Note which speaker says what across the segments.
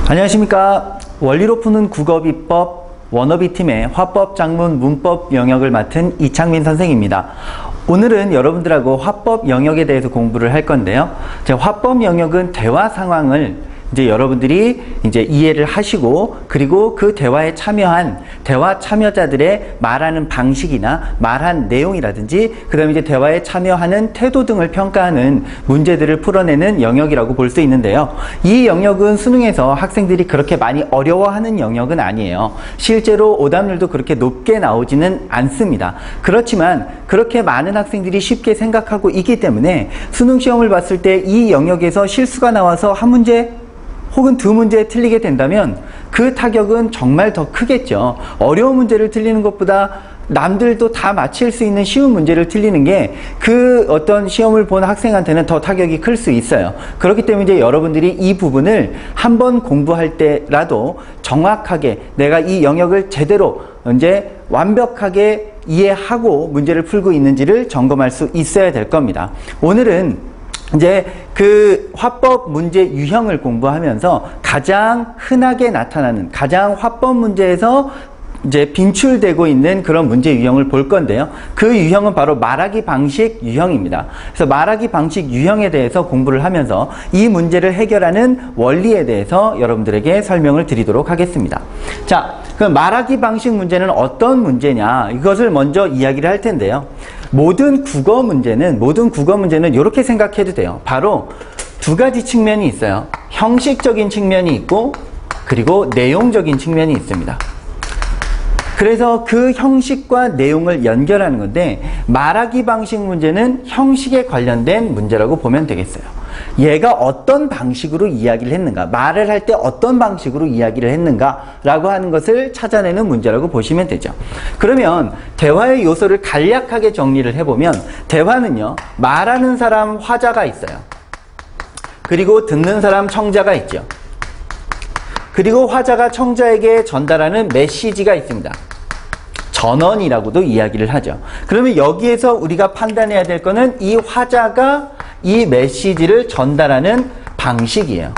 Speaker 1: 안녕하십니까. 원리로 푸는 국어비법 워너비 팀의 화법, 작문, 문법 영역을 맡은 이창민 선생입니다. 오늘은 여러분들하고 화법 영역에 대해서 공부를 할 건데요. 화법 영역은 대화 상황을 여러분들이 이해를 하시고, 그리고 그 대화에 참여한 대화 참여자들의 말하는 방식이나 말한 내용이라든지, 그 다음에 대화에 참여하는 태도 등을 평가하는 문제들을 풀어내는 영역이라고 볼 수 있는데요. 이 영역은 수능에서 학생들이 그렇게 많이 어려워하는 영역은 아니에요. 실제로 오답률도 그렇게 높게 나오지는 않습니다. 그렇지만 그렇게 많은 학생들이 쉽게 생각하고 있기 때문에 수능 시험을 봤을 때 이 영역에서 실수가 나와서 한 문제 혹은 두 문제 틀리게 된다면 그 타격은 정말 더 크겠죠. 어려운 문제를 틀리는 것보다 남들도 다 맞힐 수 있는 쉬운 문제를 틀리는 게 그 어떤 시험을 본 학생한테는 더 타격이 클 수 있어요. 그렇기 때문에 여러분들이 이 부분을 한번 공부할 때라도 정확하게 내가 이 영역을 제대로 완벽하게 이해하고 문제를 풀고 있는지를 점검할 수 있어야 될 겁니다. 오늘은 그 화법 문제 유형을 공부하면서 가장 흔하게 나타나는, 가장 화법 문제에서 빈출되고 있는 그런 문제 유형을 볼 건데요. 그 유형은 바로 말하기 방식 유형입니다. 그래서 말하기 방식 유형에 대해서 공부를 하면서 이 문제를 해결하는 원리에 대해서 여러분들에게 설명을 드리도록 하겠습니다. 자, 그럼 말하기 방식 문제는 어떤 문제냐, 이것을 먼저 이야기를 할 텐데요. 모든 국어 문제는 이렇게 생각해도 돼요. 바로 두 가지 측면이 있어요. 형식적인 측면이 있고, 그리고 내용적인 측면이 있습니다. 그래서 그 형식과 내용을 연결하는 건데, 말하기 방식 문제는 형식에 관련된 문제라고 보면 되겠어요. 얘가 어떤 방식으로 이야기를 했는가, 말을 할 때 어떤 방식으로 이야기를 했는가 라고 하는 것을 찾아내는 문제라고 보시면 되죠. 그러면 대화의 요소를 간략하게 정리를 해보면, 대화는요, 말하는 사람 화자가 있어요. 그리고 듣는 사람 청자가 있죠. 그리고 화자가 청자에게 전달하는 메시지가 있습니다. 전언이라고도 이야기를 하죠. 그러면 여기에서 우리가 판단해야 될 거는 이 화자가 이 메시지를 전달하는 방식이에요.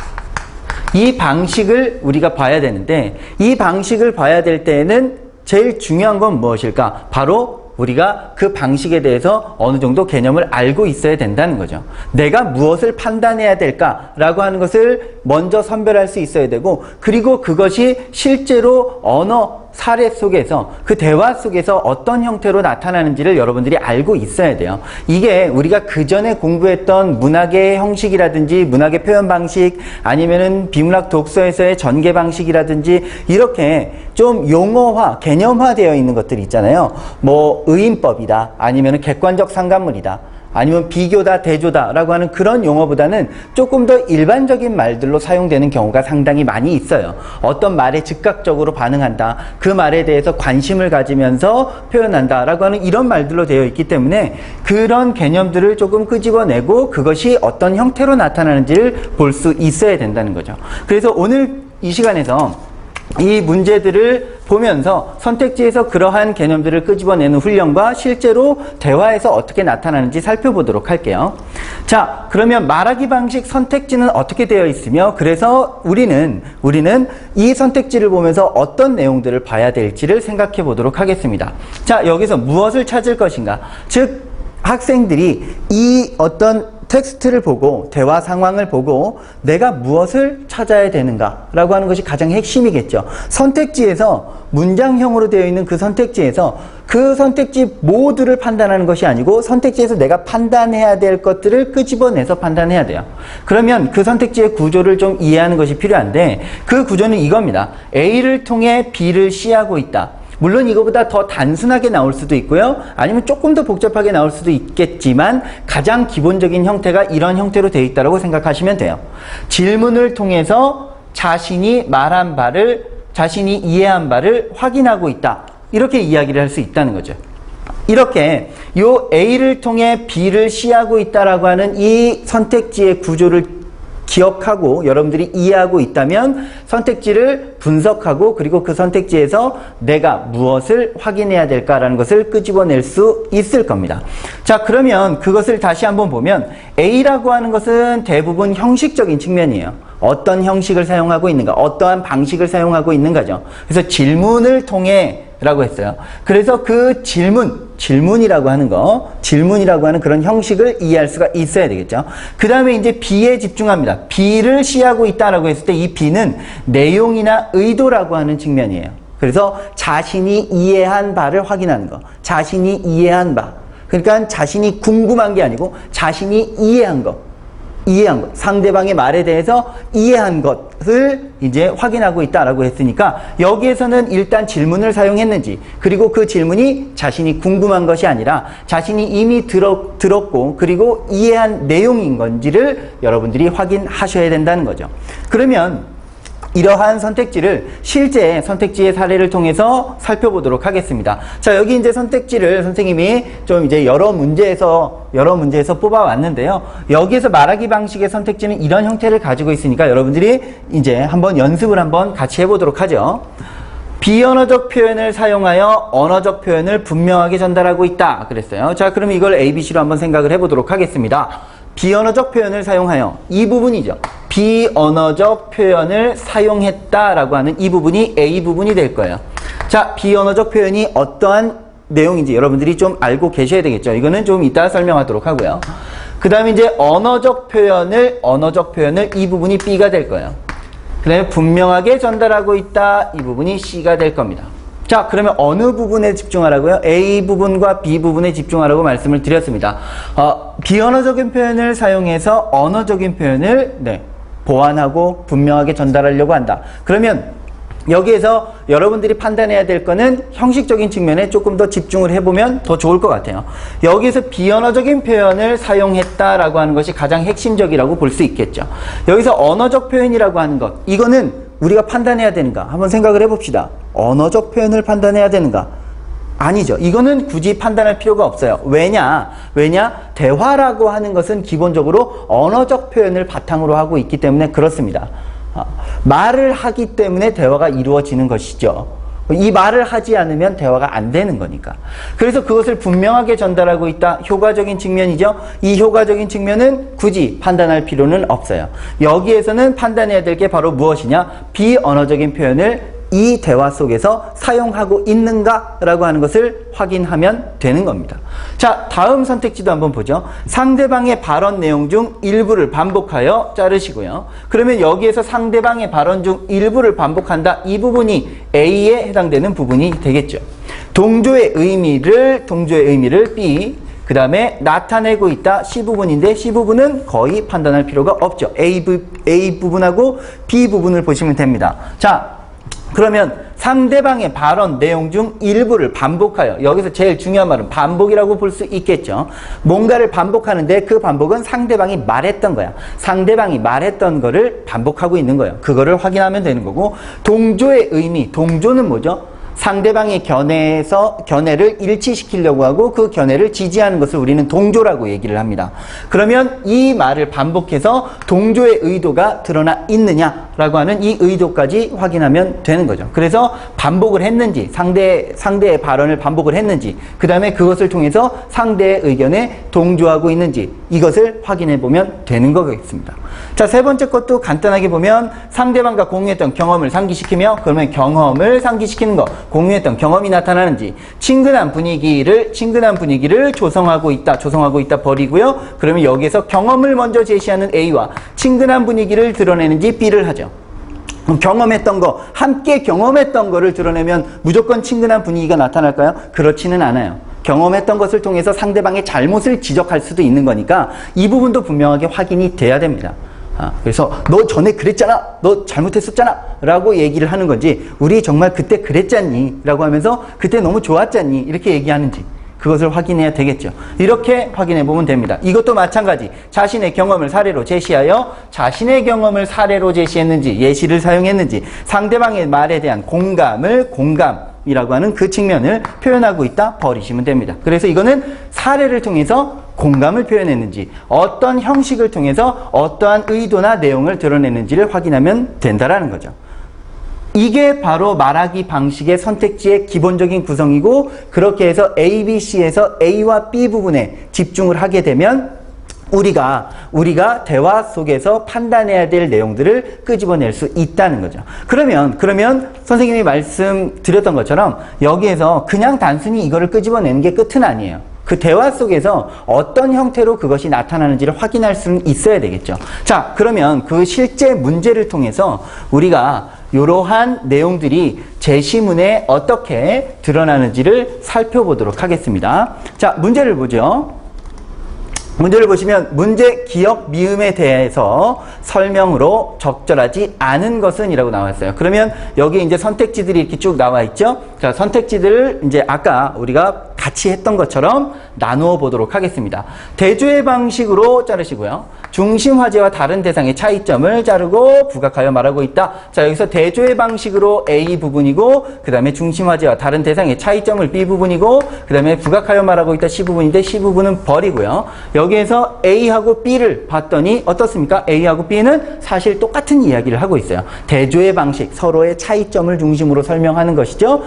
Speaker 1: 이 방식을 우리가 봐야 되는데, 이 방식을 봐야 될 때에는 제일 중요한 건 무엇일까? 바로 우리가 그 방식에 대해서 어느 정도 개념을 알고 있어야 된다는 거죠. 내가 무엇을 판단해야 될까라고 하는 것을 먼저 선별할 수 있어야 되고, 그리고 그것이 실제로 언어 사례 속에서, 그 대화 속에서 어떤 형태로 나타나는지를 여러분들이 알고 있어야 돼요. 이게 우리가 그 전에 공부했던 문학의 형식이라든지 문학의 표현 방식, 아니면은 비문학 독서에서의 전개 방식이라든지, 이렇게 좀 용어화, 개념화 되어 있는 것들이 있잖아요. 뭐 의인법이다, 아니면은 객관적 상관물이다, 아니면 비교다, 대조다 라고 하는 그런 용어보다는 조금 더 일반적인 말들로 사용되는 경우가 상당히 많이 있어요. 어떤 말에 즉각적으로 반응한다, 그 말에 대해서 관심을 가지면서 표현한다 라고 하는 이런 말들로 되어 있기 때문에 그런 개념들을 조금 끄집어내고 그것이 어떤 형태로 나타나는지를 볼 수 있어야 된다는 거죠. 그래서 오늘 이 시간에서 이 문제들을 보면서 선택지에서 그러한 개념들을 끄집어내는 훈련과 실제로 대화에서 어떻게 나타나는지 살펴보도록 할게요. 자, 그러면 말하기 방식 선택지는 어떻게 되어 있으며, 그래서 우리는 이 선택지를 보면서 어떤 내용들을 봐야 될지를 생각해 보도록 하겠습니다. 자, 여기서 무엇을 찾을 것인가? 즉, 학생들이 이 어떤 텍스트를 보고, 대화 상황을 보고 내가 무엇을 찾아야 되는가 라고 하는 것이 가장 핵심이겠죠. 선택지에서, 문장형으로 되어 있는 그 선택지에서 그 선택지 모두를 판단하는 것이 아니고, 선택지에서 내가 판단해야 될 것들을 끄집어내서 판단해야 돼요. 그러면 그 선택지의 구조를 좀 이해하는 것이 필요한데, 그 구조는 이겁니다. A를 통해 B를 C하고 있다. 물론 이거보다 더 단순하게 나올 수도 있고요, 아니면 조금 더 복잡하게 나올 수도 있겠지만 가장 기본적인 형태가 이런 형태로 되어 있다고 생각하시면 돼요. 질문을 통해서 자신이 말한 바를, 자신이 이해한 바를 확인하고 있다, 이렇게 이야기를 할 수 있다는 거죠. 이렇게 요 A를 통해 B를 C하고 있다라고 하는 이 선택지의 구조를 기억하고 여러분들이 이해하고 있다면 선택지를 분석하고 그리고 그 선택지에서 내가 무엇을 확인해야 될까라는 것을 끄집어낼 수 있을 겁니다. 자, 그러면 그것을 다시 한번 보면 A라고 하는 것은 대부분 형식적인 측면이에요. 어떤 형식을 사용하고 있는가, 어떠한 방식을 사용하고 있는가죠. 그래서 질문을 통해 라고 했어요. 그래서 그 질문이라고 하는 그런 형식을 이해할 수가 있어야 되겠죠. 그 다음에 이제 B에 집중합니다. B를 시하고 있다라고 했을 때 이 B는 내용이나 의도라고 하는 측면이에요. 그래서 자신이 이해한 바를 확인하는 거. 자신이 이해한 바. 그러니까 자신이 궁금한 게 아니고 자신이 이해한 것. 상대방의 말에 대해서 이해한 것을 이제 확인하고 있다라고 했으니까 여기에서는 일단 질문을 사용했는지 그리고 그 질문이 자신이 궁금한 것이 아니라 자신이 이미 들었고 그리고 이해한 내용인 건지를 여러분들이 확인하셔야 된다는 거죠. 그러면 이러한 선택지를 실제 선택지의 사례를 통해서 살펴보도록 하겠습니다. 자, 여기 이제 선택지를 선생님이 좀 이제 여러 문제에서 뽑아왔는데요. 여기에서 말하기 방식의 선택지는 이런 형태를 가지고 있으니까 여러분들이 이제 한번 연습을 한번 같이 해보도록 하죠. 비언어적 표현을 사용하여 언어적 표현을 분명하게 전달하고 있다. 그랬어요. 자, 그럼 이걸 ABC로 한번 생각을 해보도록 하겠습니다. 비언어적 표현을 사용하여 이 부분이죠. 비언어적 표현을 사용했다라고 하는 이 부분이 A 부분이 될 거예요. 자, 비언어적 표현이 어떠한 내용인지 여러분들이 좀 알고 계셔야 되겠죠. 이거는 좀 이따 설명하도록 하고요. 그 다음에 이제 언어적 표현을 이 부분이 B가 될 거예요. 그 다음에 분명하게 전달하고 있다. 이 부분이 C가 될 겁니다. 자, 그러면 어느 부분에 집중하라고요? A 부분과 B 부분에 집중하라고 말씀을 드렸습니다. 비언어적인 표현을 사용해서 언어적인 표현을 보완하고 분명하게 전달하려고 한다. 그러면 여기에서 여러분들이 판단해야 될 거는 형식적인 측면에 조금 더 집중을 해보면 더 좋을 것 같아요. 여기서 비언어적인 표현을 사용했다라고 하는 것이 가장 핵심적이라고 볼 수 있겠죠. 여기서 언어적 표현이라고 하는 것, 이거는 우리가 판단해야 되는가? 한번 생각을 해봅시다. 언어적 표현을 판단해야 되는가? 아니죠. 이거는 굳이 판단할 필요가 없어요. 왜냐? 대화라고 하는 것은 기본적으로 언어적 표현을 바탕으로 하고 있기 때문에 그렇습니다. 말을 하기 때문에 대화가 이루어지는 것이죠. 이 말을 하지 않으면 대화가 안 되는 거니까. 그래서 그것을 분명하게 전달하고 있다. 효과적인 측면이죠. 이 효과적인 측면은 굳이 판단할 필요는 없어요. 여기에서는 판단해야 될 게 바로 무엇이냐? 비언어적인 표현을 이 대화 속에서 사용하고 있는가라고 하는 것을 확인하면 되는 겁니다. 자, 다음 선택지도 한번 보죠. 상대방의 발언 내용 중 일부를 반복하여 자르시고요. 그러면 여기에서 상대방의 발언 중 일부를 반복한다. 이 부분이 A에 해당되는 부분이 되겠죠. 동조의 의미를 B, 그 다음에 나타내고 있다. C 부분인데 C 부분은 거의 판단할 필요가 없죠. A 부분하고 B 부분을 보시면 됩니다. 자, 그러면 상대방의 발언 내용 중 일부를 반복하여, 여기서 제일 중요한 말은 반복이라고 볼 수 있겠죠. 뭔가를 반복하는데 그 반복은 상대방이 말했던 거야. 상대방이 말했던 거를 반복하고 있는 거예요. 그거를 확인하면 되는 거고, 동조의 의미, 동조는 뭐죠? 상대방의 견해를 일치시키려고 하고 그 견해를 지지하는 것을 우리는 동조라고 얘기를 합니다. 그러면 이 말을 반복해서 동조의 의도가 드러나 있느냐라고 하는 이 의도까지 확인하면 되는 거죠. 그래서 반복을 했는지, 상대의 발언을 반복을 했는지, 그 다음에 그것을 통해서 상대의 의견에 동조하고 있는지, 이것을 확인해 보면 되는 거겠습니다. 자, 세 번째 것도 간단하게 보면 상대방과 공유했던 경험을 상기시키며, 그러면 경험을 상기시키는 것, 공유했던 경험이 나타나는지, 친근한 분위기를 조성하고 있다 버리고요. 그러면 여기에서 경험을 먼저 제시하는 A와 친근한 분위기를 드러내는지 B를 하죠. 경험했던 거, 함께 경험했던 거를 드러내면 무조건 친근한 분위기가 나타날까요? 그렇지는 않아요. 경험했던 것을 통해서 상대방의 잘못을 지적할 수도 있는 거니까 이 부분도 분명하게 확인이 돼야 됩니다. 그래서 너 전에 그랬잖아, 너 잘못했었잖아 라고 얘기를 하는 건지, 우리 정말 그때 그랬잖니 라고 하면서 그때 너무 좋았잖니 이렇게 얘기하는지, 그것을 확인해야 되겠죠. 이렇게 확인해 보면 됩니다. 이것도 마찬가지, 자신의 경험을 사례로 제시하여 자신의 경험을 사례로 제시했는지, 예시를 사용했는지, 상대방의 말에 대한 공감이라고 하는 그 측면을 표현하고 있다 버리시면 됩니다. 그래서 이거는 사례를 통해서 공감을 표현했는지, 어떤 형식을 통해서 어떠한 의도나 내용을 드러내는지를 확인하면 된다라는 거죠. 이게 바로 말하기 방식의 선택지의 기본적인 구성이고, 그렇게 해서 A, B, C에서 A와 B 부분에 집중을 하게 되면 우리가 대화 속에서 판단해야 될 내용들을 끄집어낼 수 있다는 거죠. 그러면 선생님이 말씀드렸던 것처럼 여기에서 그냥 단순히 이거를 끄집어내는 게 끝은 아니에요. 그 대화 속에서 어떤 형태로 그것이 나타나는지를 확인할 수는 있어야 되겠죠. 자, 그러면 그 실제 문제를 통해서 우리가 이러한 내용들이 제시문에 어떻게 드러나는지를 살펴보도록 하겠습니다. 자, 문제를 보죠. 문제를 보시면 문제 기억 미음에 대해서 설명으로 적절하지 않은 것은 이라고 나와 있어요. 그러면 여기 이제 선택지들이 이렇게 쭉 나와 있죠. 자, 선택지들을 이제 아까 우리가 같이 했던 것처럼 나누어 보도록 하겠습니다. 대조의 방식으로 자르시고요. 중심 화제와 다른 대상의 차이점을 자르고 부각하여 말하고 있다. 자, 여기서 대조의 방식으로 A 부분이고, 그 다음에 중심 화제와 다른 대상의 차이점을 B 부분이고, 그 다음에 부각하여 말하고 있다 C 부분인데 C 부분은 버리고요. 여기에서 A하고 B를 봤더니 어떻습니까? A하고 B는 사실 똑같은 이야기를 하고 있어요. 대조의 방식, 서로의 차이점을 중심으로 설명하는 것이죠.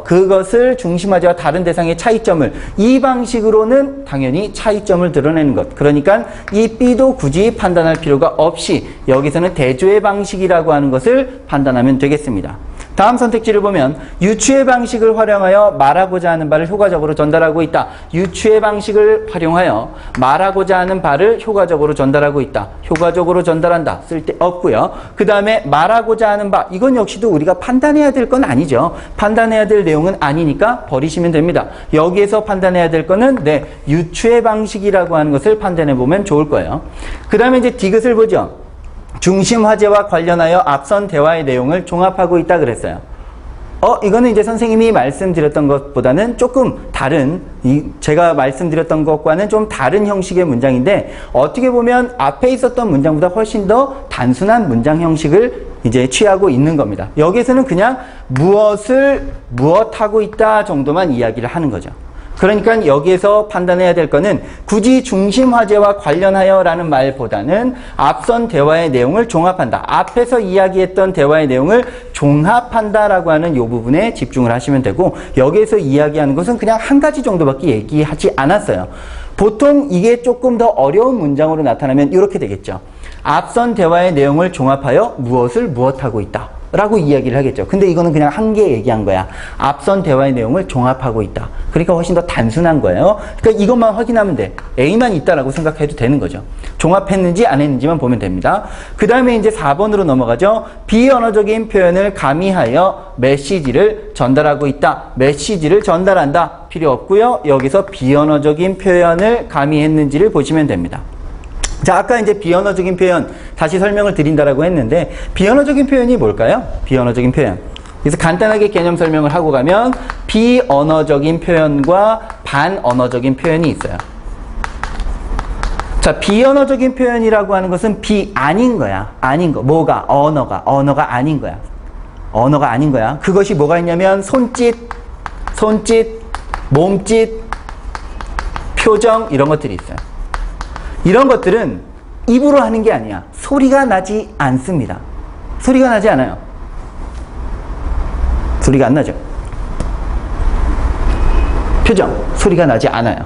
Speaker 1: 그것을 중심 화제와 다른 대상의 차이점을, 이 방식으로는 당연히 차이점을 드러내는 것. 그러니까 이 B도 굳이 판단할 필요가 없이 여기서는 대조의 방식이라고 하는 것을 판단하면 되겠습니다. 다음 선택지를 보면 유추의 방식을 활용하여 말하고자 하는 바를 효과적으로 전달하고 있다. 유추의 방식을 활용하여 말하고자 하는 바를 효과적으로 전달하고 있다. 효과적으로 전달한다. 쓸데없고요. 그 다음에 말하고자 하는 바, 이건 역시도 우리가 판단해야 될 건 아니죠. 판단해야 될 내용은 아니니까 버리시면 됩니다. 여기에서 판단해야 될 거는 유추의 방식이라고 하는 것을 판단해 보면 좋을 거예요. 그 다음에 이제 디귿을 보죠. 중심 화제와 관련하여 앞선 대화의 내용을 종합하고 있다 그랬어요. 이거는 이제 선생님이 말씀드렸던 것보다는 조금 다른, 제가 말씀드렸던 것과는 좀 다른 형식의 문장인데, 어떻게 보면 앞에 있었던 문장보다 훨씬 더 단순한 문장 형식을 이제 취하고 있는 겁니다. 여기에서는 그냥 무엇하고 있다 정도만 이야기를 하는 거죠. 그러니까 여기에서 판단해야 될 거는 굳이 중심 화제와 관련하여 라는 말보다는 앞선 대화의 내용을 종합한다. 앞에서 이야기했던 대화의 내용을 종합한다 라고 하는 이 부분에 집중을 하시면 되고, 여기에서 이야기하는 것은 그냥 한 가지 정도밖에 얘기하지 않았어요. 보통 이게 조금 더 어려운 문장으로 나타나면 이렇게 되겠죠. 앞선 대화의 내용을 종합하여 무엇하고 있다 라고 이야기를 하겠죠. 근데 이거는 그냥 한 개 얘기한 거야. 앞선 대화의 내용을 종합하고 있다. 그러니까 훨씬 더 단순한 거예요. 그러니까 이것만 확인하면 돼. A만 있다라고 생각해도 되는 거죠. 종합했는지 안 했는지만 보면 됩니다. 그 다음에 이제 4번으로 넘어가죠. 비언어적인 표현을 가미하여 메시지를 전달하고 있다. 메시지를 전달한다. 필요 없고요. 여기서 비언어적인 표현을 가미했는지를 보시면 됩니다. 자, 아까 이제 비언어적인 표현 다시 설명을 드린다라고 했는데, 비언어적인 표현이 뭘까요? 비언어적인 표현. 그래서 간단하게 개념 설명을 하고 가면 비언어적인 표현과 반언어적인 표현이 있어요. 자, 비언어적인 표현이라고 하는 것은 아닌 거야. 아닌 거. 뭐가? 언어가 아닌 거야. 언어가 아닌 거야. 그것이 뭐가 있냐면 손짓, 몸짓, 표정, 이런 것들이 있어요. 이런 것들은 입으로 하는 게 아니야. 소리가 나지 않습니다. 소리가 나지 않아요. 소리가 안 나죠. 표정, 소리가 나지 않아요.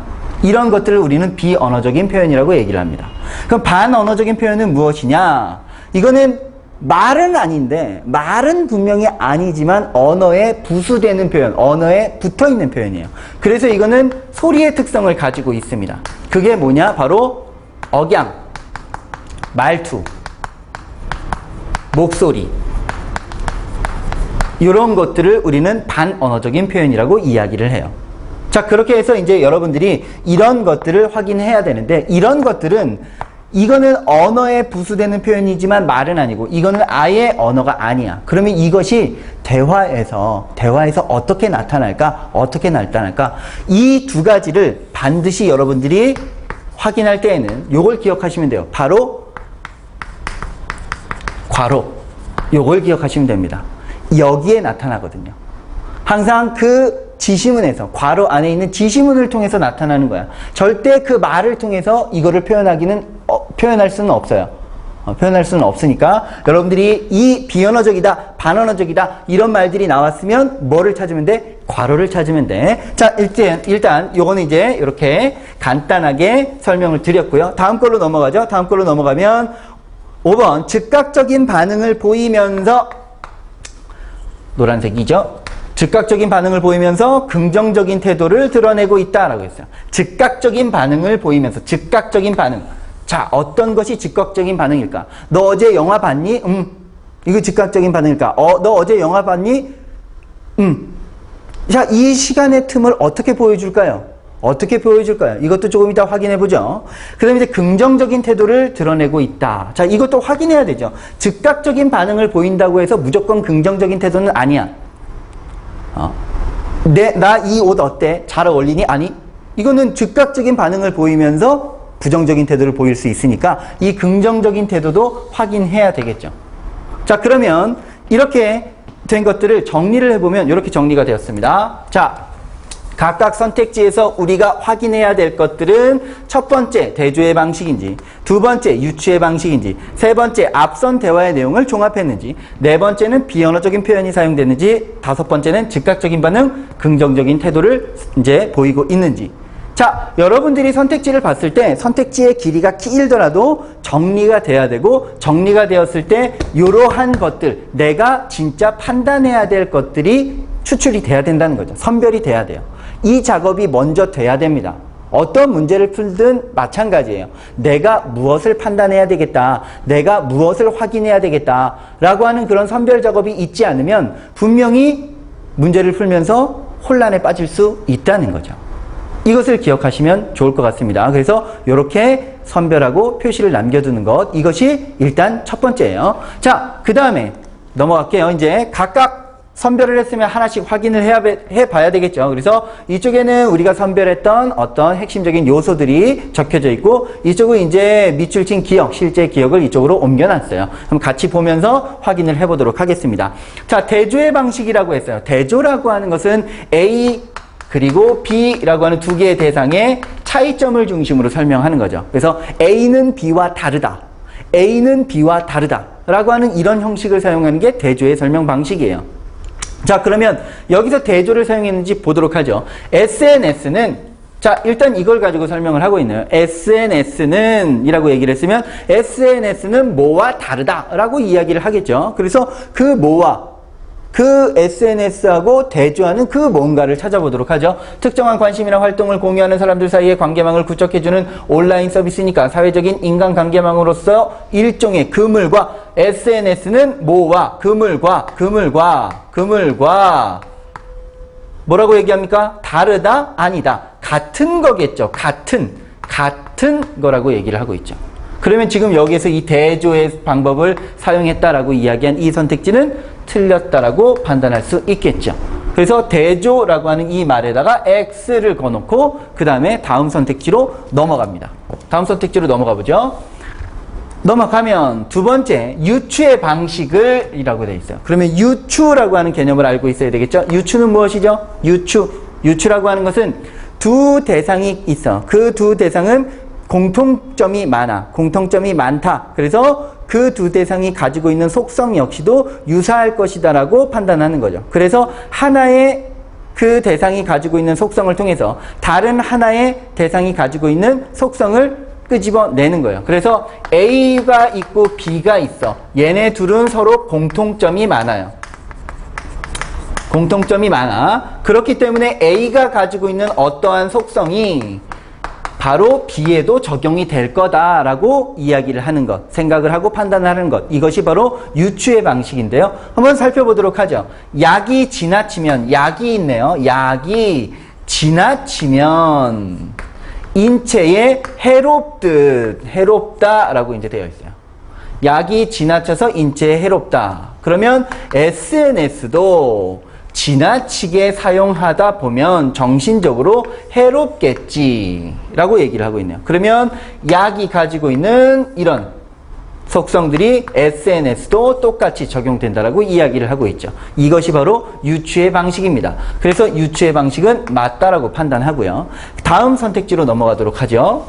Speaker 1: 이런 것들을 우리는 비언어적인 표현이라고 얘기를 합니다. 그럼 반언어적인 표현은 무엇이냐? 이거는 말은 아닌데, 말은 분명히 아니지만 언어에 부수되는 표현, 언어에 붙어있는 표현이에요. 그래서 이거는 소리의 특성을 가지고 있습니다. 그게 뭐냐? 바로 억양, 말투, 목소리, 이런 것들을 우리는 반언어적인 표현이라고 이야기를 해요. 자, 그렇게 해서 이제 여러분들이 이런 것들을 확인해야 되는데, 이런 것들은 이거는 언어에 부수되는 표현이지만 말은 아니고, 이거는 아예 언어가 아니야. 그러면 이것이 대화에서 어떻게 나타날까? 이 두 가지를 반드시 여러분들이 확인할 때에는 요걸 기억하시면 돼요. 바로 괄호, 요걸 기억하시면 됩니다. 여기에 나타나거든요. 항상 그 지시문에서, 괄호 안에 있는 지시문을 통해서 나타나는 거야. 절대 그 말을 통해서 이거를 표현할 수는 없어요. 표현할 수는 없으니까 여러분들이 이 비언어적이다, 반언어적이다 이런 말들이 나왔으면 뭐를 찾으면 돼? 괄호를 찾으면 돼. 자, 일단 요거는 이제 이렇게 간단하게 설명을 드렸고요. 다음 걸로 넘어가죠. 다음 걸로 넘어가면 5번 즉각적인 반응을 보이면서, 노란색이죠. 즉각적인 반응을 보이면서 긍정적인 태도를 드러내고 있다라고 했어요. 즉각적인 반응을 보이면서, 즉각적인 반응. 자, 어떤 것이 즉각적인 반응일까? 너 어제 영화 봤니? 이거 즉각적인 반응일까? 너 어제 영화 봤니? 자, 이 시간의 틈을 어떻게 보여줄까요? 어떻게 보여줄까요? 이것도 조금 이따 확인해 보죠. 그 다음에 이제 긍정적인 태도를 드러내고 있다. 자, 이것도 확인해야 되죠. 즉각적인 반응을 보인다고 해서 무조건 긍정적인 태도는 아니야. 나 이 옷 어때? 잘 어울리니? 아니. 이거는 즉각적인 반응을 보이면서 부정적인 태도를 보일 수 있으니까 이 긍정적인 태도도 확인해야 되겠죠. 자, 그러면 이렇게 된 것들을 정리를 해보면 이렇게 정리가 되었습니다. 자, 각각 선택지에서 우리가 확인해야 될 것들은 첫 번째 대조의 방식인지, 두 번째 유추의 방식인지, 세 번째 앞선 대화의 내용을 종합했는지, 네 번째는 비언어적인 표현이 사용됐는지, 다섯 번째는 즉각적인 반응, 긍정적인 태도를 이제 보이고 있는지. 자, 여러분들이 선택지를 봤을 때 선택지의 길이가 길더라도 정리가 돼야 되고, 정리가 되었을 때 이러한 것들, 내가 진짜 판단해야 될 것들이 추출이 돼야 된다는 거죠. 선별이 돼야 돼요. 이 작업이 먼저 돼야 됩니다. 어떤 문제를 풀든 마찬가지예요. 내가 무엇을 판단해야 되겠다, 내가 무엇을 확인해야 되겠다 라고 하는 그런 선별 작업이 있지 않으면 분명히 문제를 풀면서 혼란에 빠질 수 있다는 거죠. 이것을 기억하시면 좋을 것 같습니다. 그래서 이렇게 선별하고 표시를 남겨두는 것, 이것이 일단 첫 번째예요. 자, 그 다음에 넘어갈게요. 이제 각각 선별을 했으면 하나씩 확인을 해봐야 되겠죠. 그래서 이쪽에는 우리가 선별했던 어떤 핵심적인 요소들이 적혀져 있고, 이쪽은 이제 밑줄 친 기억, 실제 기억을 이쪽으로 옮겨놨어요. 그럼 같이 보면서 확인을 해보도록 하겠습니다. 자, 대조의 방식이라고 했어요. 대조라고 하는 것은 A 그리고 B라고 하는 두 개의 대상의 차이점을 중심으로 설명하는 거죠. 그래서 A는 B와 다르다, A는 B와 다르다 라고 하는 이런 형식을 사용하는 게 대조의 설명 방식이에요. 자, 그러면 여기서 대조를 사용했는지 보도록 하죠. SNS는, 자, 일단 이걸 가지고 설명을 하고 있네요. SNS는 이라고 얘기를 했으면 SNS는 뭐와 다르다 라고 이야기를 하겠죠. 그래서 그 뭐와 그 SNS하고 대조하는 그 뭔가를 찾아보도록 하죠. 특정한 관심이나 활동을 공유하는 사람들 사이의 관계망을 구축해주는 온라인 서비스니까 사회적인 인간관계망으로서 일종의 그물과, SNS는 뭐와 그물과 뭐라고 얘기합니까? 다르다? 아니다. 같은 거겠죠. 같은 거라고 얘기를 하고 있죠. 그러면 지금 여기에서 이 대조의 방법을 사용했다라고 이야기한 이 선택지는 틀렸다라고 판단할 수 있겠죠. 그래서 대조라고 하는 이 말에다가 X를 거놓고 그 다음에 다음 선택지로 넘어갑니다. 다음 선택지로 넘어가 보죠. 넘어가면 두 번째 유추의 방식을 이라고 되어 있어요. 그러면 유추라고 하는 개념을 알고 있어야 되겠죠. 유추는 무엇이죠? 유추라고 하는 것은 두 대상이 있어. 그 두 대상은 공통점이 많다. 그래서 그 두 대상이 가지고 있는 속성 역시도 유사할 것이다 라고 판단하는 거죠. 그래서 하나의 그 대상이 가지고 있는 속성을 통해서 다른 하나의 대상이 가지고 있는 속성을 끄집어내는 거예요. 그래서 A가 있고 B가 있어. 얘네 둘은 서로 공통점이 많아요. 공통점이 많아. 그렇기 때문에 A가 가지고 있는 어떠한 속성이 바로 B에도 적용이 될 거다라고 이야기를 하는 것, 생각을 하고 판단하는 것, 이것이 바로 유추의 방식인데요. 한번 살펴보도록 하죠. 약이 지나치면, 약이 있네요. 약이 지나치면 인체에 해롭다라고 이제 되어 있어요. 약이 지나쳐서 인체에 해롭다. 그러면 SNS도 지나치게 사용하다 보면 정신적으로 해롭겠지 라고 얘기를 하고 있네요. 그러면 약이 가지고 있는 이런 속성들이 SNS도 똑같이 적용된다라고 이야기를 하고 있죠. 이것이 바로 유추의 방식입니다. 그래서 유추의 방식은 맞다라고 판단하고요. 다음 선택지로 넘어가도록 하죠.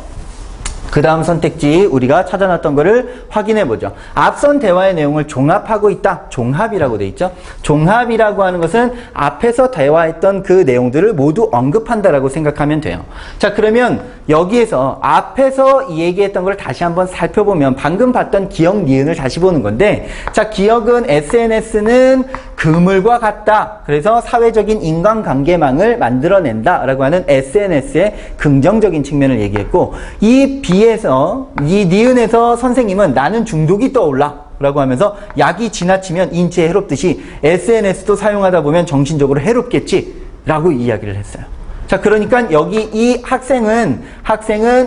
Speaker 1: 그 다음 선택지 우리가 찾아놨던 거를 확인해 보죠. 앞선 대화의 내용을 종합하고 있다. 종합이라고 돼 있죠. 종합이라고 하는 것은 앞에서 대화했던 그 내용들을 모두 언급한다라고 생각하면 돼요. 자, 그러면 여기에서 앞에서 얘기했던 걸 다시 한번 살펴보면 방금 봤던 기억, 니은을 다시 보는 건데, 자, 기억은 SNS는 그물과 같다. 그래서 사회적인 인간관계망을 만들어낸다라고 하는 SNS의 긍정적인 측면을 얘기했고, 이 B에서, 이 니은에서 선생님은 나는 중독이 떠올라 라고 하면서 약이 지나치면 인체에 해롭듯이 SNS도 사용하다 보면 정신적으로 해롭겠지 라고 이야기를 했어요. 자, 그러니까 여기 이 학생은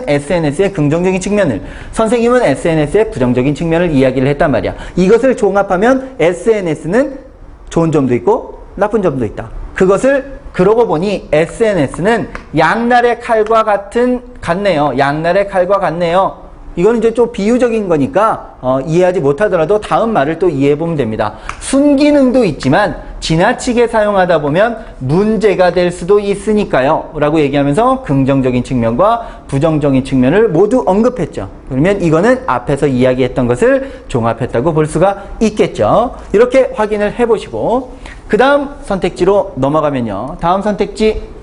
Speaker 1: SNS의 긍정적인 측면을, 선생님은 SNS의 부정적인 측면을 이야기를 했단 말이야. 이것을 종합하면 SNS는 좋은 점도 있고 나쁜 점도 있다. 그러고 보니 SNS는 양날의 칼과 같네요. 양날의 칼과 같네요. 이거는 이제 좀 비유적인 거니까 이해하지 못하더라도 다음 말을 또 이해해보면 됩니다. 순기능도 있지만 지나치게 사용하다 보면 문제가 될 수도 있으니까요 라고 얘기하면서 긍정적인 측면과 부정적인 측면을 모두 언급했죠. 그러면 이거는 앞에서 이야기했던 것을 종합했다고 볼 수가 있겠죠. 이렇게 확인을 해보시고 그 다음 선택지로 넘어가면요. 다음 선택지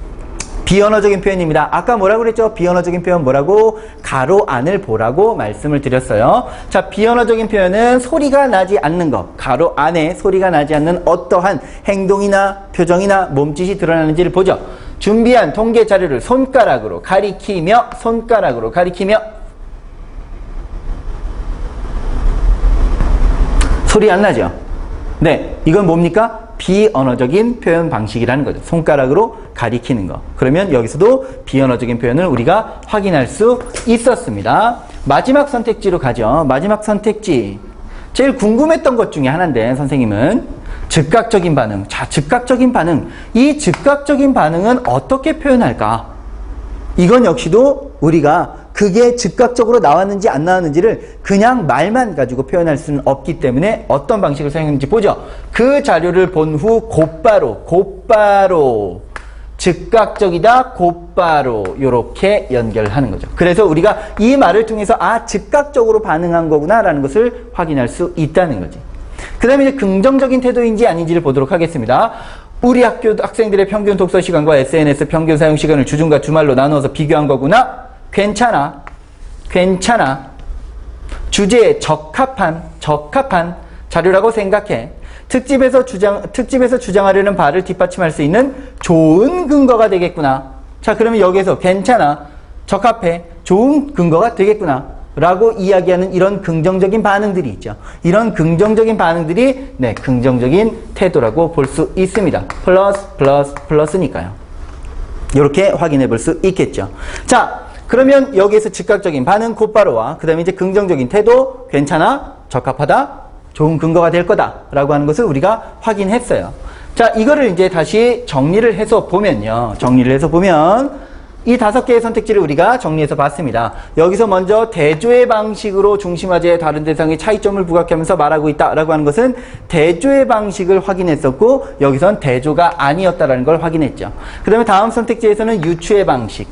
Speaker 1: 비언어적인 표현입니다. 아까 뭐라고 그랬죠? 비언어적인 표현 뭐라고? 가로 안을 보라고 말씀을 드렸어요. 자, 비언어적인 표현은 소리가 나지 않는 것, 가로 안에 소리가 나지 않는 어떠한 행동이나 표정이나 몸짓이 드러나는지를 보죠. 준비한 통계 자료를 손가락으로 가리키며 소리 안 나죠? 네, 이건 뭡니까? 비언어적인 표현 방식이라는 거죠. 손가락으로 가리키는 거. 그러면 여기서도 비언어적인 표현을 우리가 확인할 수 있었습니다. 마지막 선택지로 가죠. 마지막 선택지. 제일 궁금했던 것 중에 하나인데 선생님은 즉각적인 반응. 자, 즉각적인 반응. 이 즉각적인 반응은 어떻게 표현할까? 이건 역시도 우리가 그게 즉각적으로 나왔는지 안 나왔는지를 그냥 말만 가지고 표현할 수는 없기 때문에 어떤 방식을 사용했는지 보죠. 그 자료를 본 후 곧바로 즉각적이다, 곧바로 이렇게 연결하는 거죠. 그래서 우리가 이 말을 통해서 즉각적으로 반응한 거구나 라는 것을 확인할 수 있다는 거지. 그 다음에 이제 긍정적인 태도인지 아닌지를 보도록 하겠습니다. 우리 학교 학생들의 평균 독서 시간과 SNS 평균 사용 시간을 주중과 주말로 나누어서 비교한 거구나. 괜찮아. 주제에 적합한 자료라고 생각해. 특집에서 주장하려는 바를 뒷받침할 수 있는 좋은 근거가 되겠구나. 자, 그러면 여기에서 괜찮아, 적합해, 좋은 근거가 되겠구나 라고 이야기하는 이런 긍정적인 반응들이 있죠. 이런 긍정적인 반응들이 긍정적인 태도라고 볼 수 있습니다. 플러스니까요. 이렇게 확인해 볼 수 있겠죠. 자, 그러면 여기에서 즉각적인 반응 곧바로와 그 다음에 이제 긍정적인 태도, 괜찮아, 적합하다, 좋은 근거가 될 거다 라고 하는 것을 우리가 확인했어요. 자, 이거를 이제 다시 정리를 해서 보면 이 5개의 선택지를 우리가 정리해서 봤습니다. 여기서 먼저 대조의 방식으로 중심화제의 다른 대상의 차이점을 부각하면서 말하고 있다라고 하는 것은 대조의 방식을 확인했었고 여기선 대조가 아니었다라는 걸 확인했죠. 그 다음에 다음 선택지에서는 유추의 방식,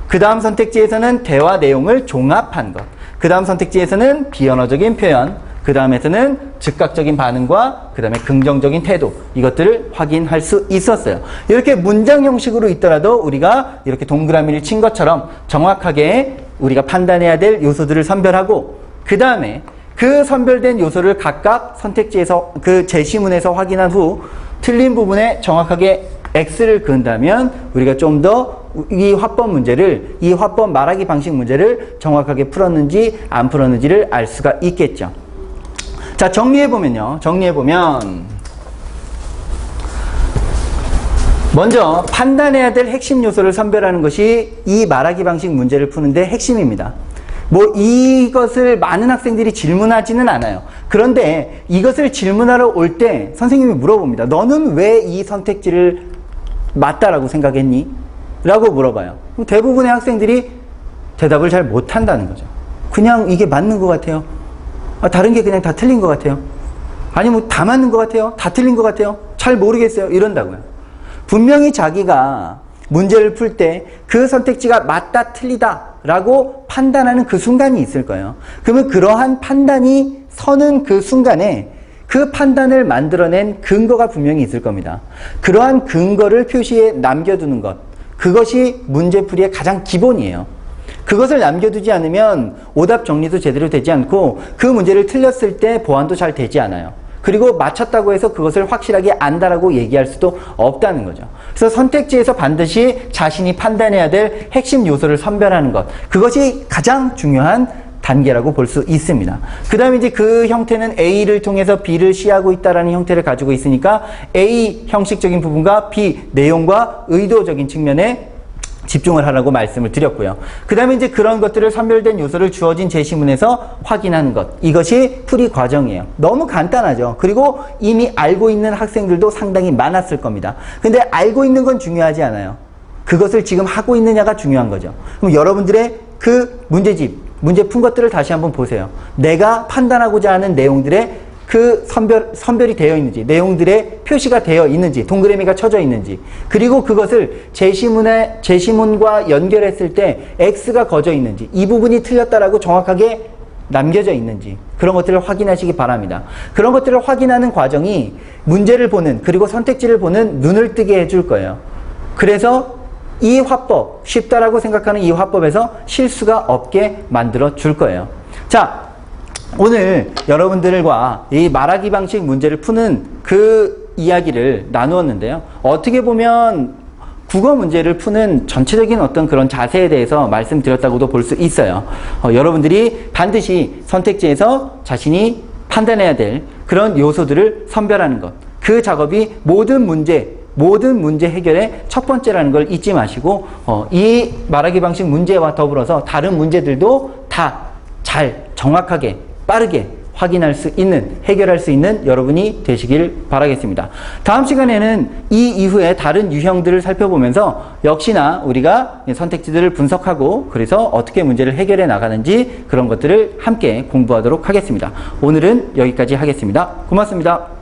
Speaker 1: 그 다음 선택지에서는 대화 내용을 종합한 것, 그 다음 선택지에서는 비언어적인 표현, 그 다음에서는 즉각적인 반응과 그 다음에 긍정적인 태도, 이것들을 확인할 수 있었어요. 이렇게 문장 형식으로 있더라도 우리가 이렇게 동그라미를 친 것처럼 정확하게 우리가 판단해야 될 요소들을 선별하고 그 다음에 그 선별된 요소를 각각 선택지에서 그 제시문에서 확인한 후 틀린 부분에 정확하게 X를 그은다면 우리가 좀 더 이 화법 문제를, 이 화법 말하기 방식 문제를 정확하게 풀었는지 안 풀었는지를 알 수가 있겠죠. 자, 정리해보면 먼저 판단해야 될 핵심 요소를 선별하는 것이 이 말하기 방식 문제를 푸는데 핵심입니다. 뭐 이것을 많은 학생들이 질문하지는 않아요. 그런데 이것을 질문하러 올 때 선생님이 물어봅니다. 너는 왜 이 선택지를 맞다라고 생각했니? 라고 물어봐요. 대부분의 학생들이 대답을 잘 못한다는 거죠. 그냥 이게 맞는 것 같아요. 다른 게 그냥 다 틀린 것 같아요. 아니 뭐 다 맞는 것 같아요. 다 틀린 것 같아요. 잘 모르겠어요. 이런다고요. 분명히 자기가 문제를 풀 때 그 선택지가 맞다 틀리다 라고 판단하는 그 순간이 있을 거예요. 그러면 그러한 판단이 서는 그 순간에 그 판단을 만들어낸 근거가 분명히 있을 겁니다. 그러한 근거를 표시에 남겨두는 것, 그것이 문제풀이의 가장 기본이에요. 그것을 남겨두지 않으면 오답 정리도 제대로 되지 않고 그 문제를 틀렸을 때 보완도 잘 되지 않아요. 그리고 맞췄다고 해서 그것을 확실하게 안다라고 얘기할 수도 없다는 거죠. 그래서 선택지에서 반드시 자신이 판단해야 될 핵심 요소를 선별하는 것, 그것이 가장 중요한 단계라고 볼 수 있습니다. 그 다음에 이제 그 형태는 A를 통해서 B를 C하고 있다라는 형태를 가지고 있으니까 A 형식적인 부분과 B 내용과 의도적인 측면에 집중을 하라고 말씀을 드렸고요. 그 다음에 이제 그런 것들을 선별된 요소를 주어진 제시문에서 확인하는 것. 이것이 풀이 과정이에요. 너무 간단하죠. 그리고 이미 알고 있는 학생들도 상당히 많았을 겁니다. 근데 알고 있는 건 중요하지 않아요. 그것을 지금 하고 있느냐가 중요한 거죠. 그럼 여러분들의 그 문제집, 문제 푼 것들을 다시 한번 보세요. 내가 판단하고자 하는 내용들의 그 선별이 되어 있는지, 내용들의 표시가 되어 있는지, 동그라미가 쳐져 있는지, 그리고 그것을 제시문과 연결했을 때 X가 거져 있는지, 이 부분이 틀렸다라고 정확하게 남겨져 있는지, 그런 것들을 확인하시기 바랍니다. 그런 것들을 확인하는 과정이 문제를 보는, 그리고 선택지를 보는 눈을 뜨게 해줄 거예요. 그래서 이 화법, 쉽다라고 생각하는 이 화법에서 실수가 없게 만들어 줄 거예요. 자, 오늘 여러분들과 이 말하기 방식 문제를 푸는 그 이야기를 나누었는데요. 어떻게 보면 국어 문제를 푸는 전체적인 어떤 그런 자세에 대해서 말씀드렸다고도 볼 수 있어요. 여러분들이 반드시 선택지에서 자신이 판단해야 될 그런 요소들을 선별하는 것. 그 작업이 모든 문제 해결의 첫 번째라는 걸 잊지 마시고 이 말하기 방식 문제와 더불어서 다른 문제들도 다 잘 정확하게 빠르게 확인할 수 있는, 해결할 수 있는 여러분이 되시길 바라겠습니다. 다음 시간에는 이 이후에 다른 유형들을 살펴보면서 역시나 우리가 선택지들을 분석하고 그래서 어떻게 문제를 해결해 나가는지 그런 것들을 함께 공부하도록 하겠습니다. 오늘은 여기까지 하겠습니다. 고맙습니다.